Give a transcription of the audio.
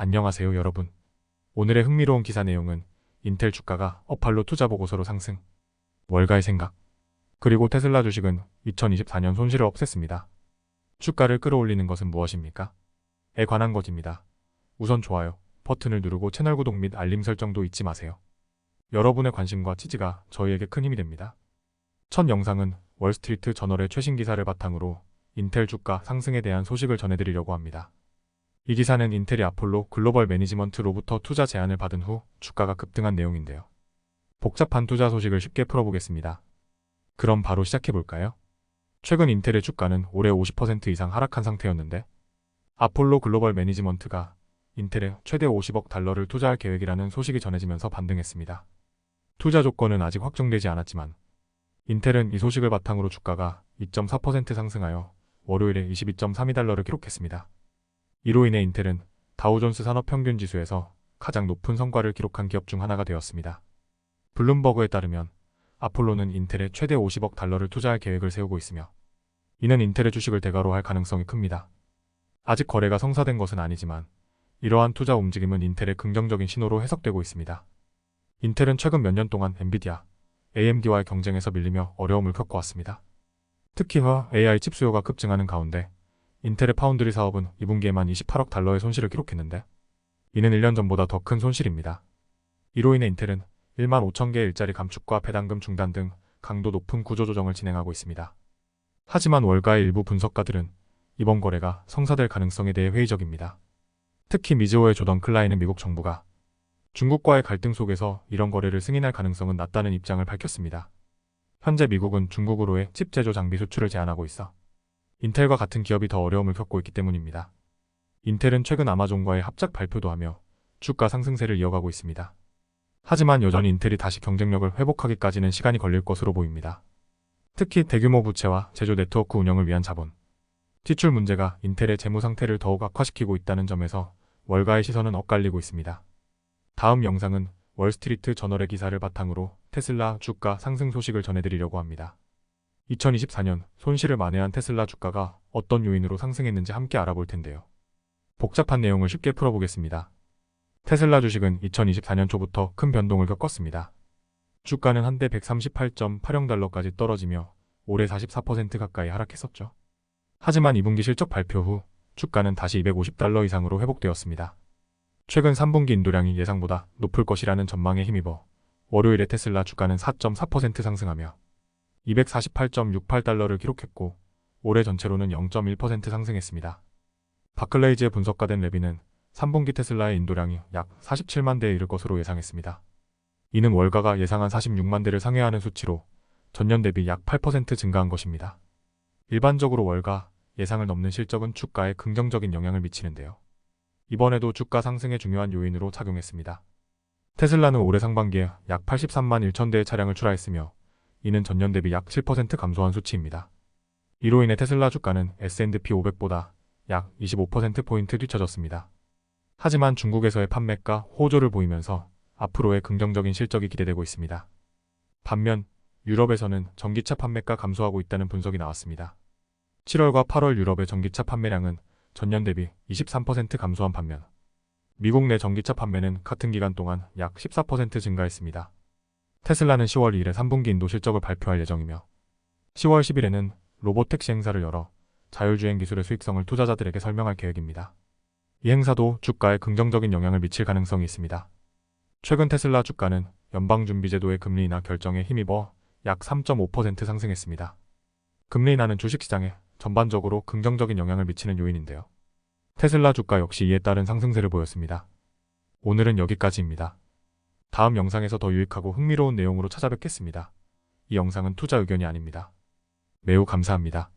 안녕하세요 여러분. 오늘의 흥미로운 기사 내용은 인텔 주가가 업할로 투자 보고서로 상승, 월가의 생각, 그리고 테슬라 주식은 2024년 손실을 없앴습니다. 주가를 끌어올리는 것은 무엇입니까? 에 관한 것입니다. 우선 좋아요 버튼을 누르고 채널 구독 및 알림 설정도 잊지 마세요. 여러분의 관심과 지지가 저희에게 큰 힘이 됩니다. 첫 영상은 월스트리트 저널의 최신 기사를 바탕으로 인텔 주가 상승에 대한 소식을 전해드리려고 합니다. 이 기사는 인텔이 아폴로 글로벌 매니지먼트로부터 투자 제안을 받은 후 주가가 급등한 내용인데요. 복잡한 투자 소식을 쉽게 풀어보겠습니다. 그럼 바로 시작해볼까요? 최근 인텔의 주가는 올해 50% 이상 하락한 상태였는데 아폴로 글로벌 매니지먼트가 인텔에 최대 50억 달러를 투자할 계획이라는 소식이 전해지면서 반등했습니다. 투자 조건은 아직 확정되지 않았지만 인텔은 이 소식을 바탕으로 주가가 2.4% 상승하여 월요일에 22.32달러를 기록했습니다. 이로 인해 인텔은 다우존스 산업평균지수에서 가장 높은 성과를 기록한 기업 중 하나가 되었습니다. 블룸버그에 따르면 아폴로는 인텔에 최대 50억 달러를 투자할 계획을 세우고 있으며 이는 인텔의 주식을 대가로 할 가능성이 큽니다. 아직 거래가 성사된 것은 아니지만 이러한 투자 움직임은 인텔의 긍정적인 신호로 해석되고 있습니다. 인텔은 최근 몇 년 동안 엔비디아, AMD와의 경쟁에서 밀리며 어려움을 겪어왔습니다. 특히 AI 칩 수요가 급증하는 가운데 인텔의 파운드리 사업은 2분기에만 28억 달러의 손실을 기록했는데 이는 1년 전보다 더 큰 손실입니다. 이로 인해 인텔은 1만 5천 개의 일자리 감축과 배당금 중단 등 강도 높은 구조조정을 진행하고 있습니다. 하지만 월가의 일부 분석가들은 이번 거래가 성사될 가능성에 대해 회의적입니다. 특히 미즈호의 조던 클라인은 미국 정부가 중국과의 갈등 속에서 이런 거래를 승인할 가능성은 낮다는 입장을 밝혔습니다. 현재 미국은 중국으로의 칩 제조 장비 수출을 제한하고 있어 인텔과 같은 기업이 더 어려움을 겪고 있기 때문입니다. 인텔은 최근 아마존과의 합작 발표도 하며 주가 상승세를 이어가고 있습니다. 하지만 여전히 인텔이 다시 경쟁력을 회복하기까지는 시간이 걸릴 것으로 보입니다. 특히 대규모 부채와 제조 네트워크 운영을 위한 자본, 지출 문제가 인텔의 재무 상태를 더욱 악화시키고 있다는 점에서 월가의 시선은 엇갈리고 있습니다. 다음 영상은 월스트리트 저널의 기사를 바탕으로 테슬라 주가 상승 소식을 전해드리려고 합니다. 2024년 손실을 만회한 테슬라 주가가 어떤 요인으로 상승했는지 함께 알아볼 텐데요. 복잡한 내용을 쉽게 풀어보겠습니다. 테슬라 주식은 2024년 초부터 큰 변동을 겪었습니다. 주가는 한때 138.80달러까지 떨어지며 올해 44% 가까이 하락했었죠. 하지만 2분기 실적 발표 후 주가는 다시 250달러 이상으로 회복되었습니다. 최근 3분기 인도량이 예상보다 높을 것이라는 전망에 힘입어 월요일에 테슬라 주가는 4.4% 상승하며 248.68달러를 기록했고 올해 전체로는 0.1% 상승했습니다. 바클레이즈의 분석가 된 레비는 3분기 테슬라의 인도량이 약 47만 대에 이를 것으로 예상했습니다. 이는 월가가 예상한 46만 대를 상회하는 수치로 전년 대비 약 8% 증가한 것입니다. 일반적으로 월가 예상을 넘는 실적은 주가에 긍정적인 영향을 미치는데요. 이번에도 주가 상승의 중요한 요인으로 작용했습니다. 테슬라는 올해 상반기에 약 83만 1천 대의 차량을 출하했으며 이는 전년 대비 약 7% 감소한 수치입니다. 이로 인해 테슬라 주가는 S&P 500보다 약 25%포인트 뒤처졌습니다. 하지만 중국에서의 판매가 호조를 보이면서 앞으로의 긍정적인 실적이 기대되고 있습니다. 반면 유럽에서는 전기차 판매가 감소하고 있다는 분석이 나왔습니다. 7월과 8월 유럽의 전기차 판매량은 전년 대비 23% 감소한 반면 미국 내 전기차 판매는 같은 기간 동안 약 14% 증가했습니다. 테슬라는 10월 2일에 3분기 인도 실적을 발표할 예정이며 10월 10일에는 로봇택시 행사를 열어 자율주행 기술의 수익성을 투자자들에게 설명할 계획입니다. 이 행사도 주가에 긍정적인 영향을 미칠 가능성이 있습니다. 최근 테슬라 주가는 연방준비제도의 금리 인하 결정에 힘입어 약 3.5% 상승했습니다. 금리 인하는 주식시장에 전반적으로 긍정적인 영향을 미치는 요인인데요. 테슬라 주가 역시 이에 따른 상승세를 보였습니다. 오늘은 여기까지입니다. 다음 영상에서 더 유익하고 흥미로운 내용으로 찾아뵙겠습니다. 이 영상은 투자 의견이 아닙니다. 매우 감사합니다.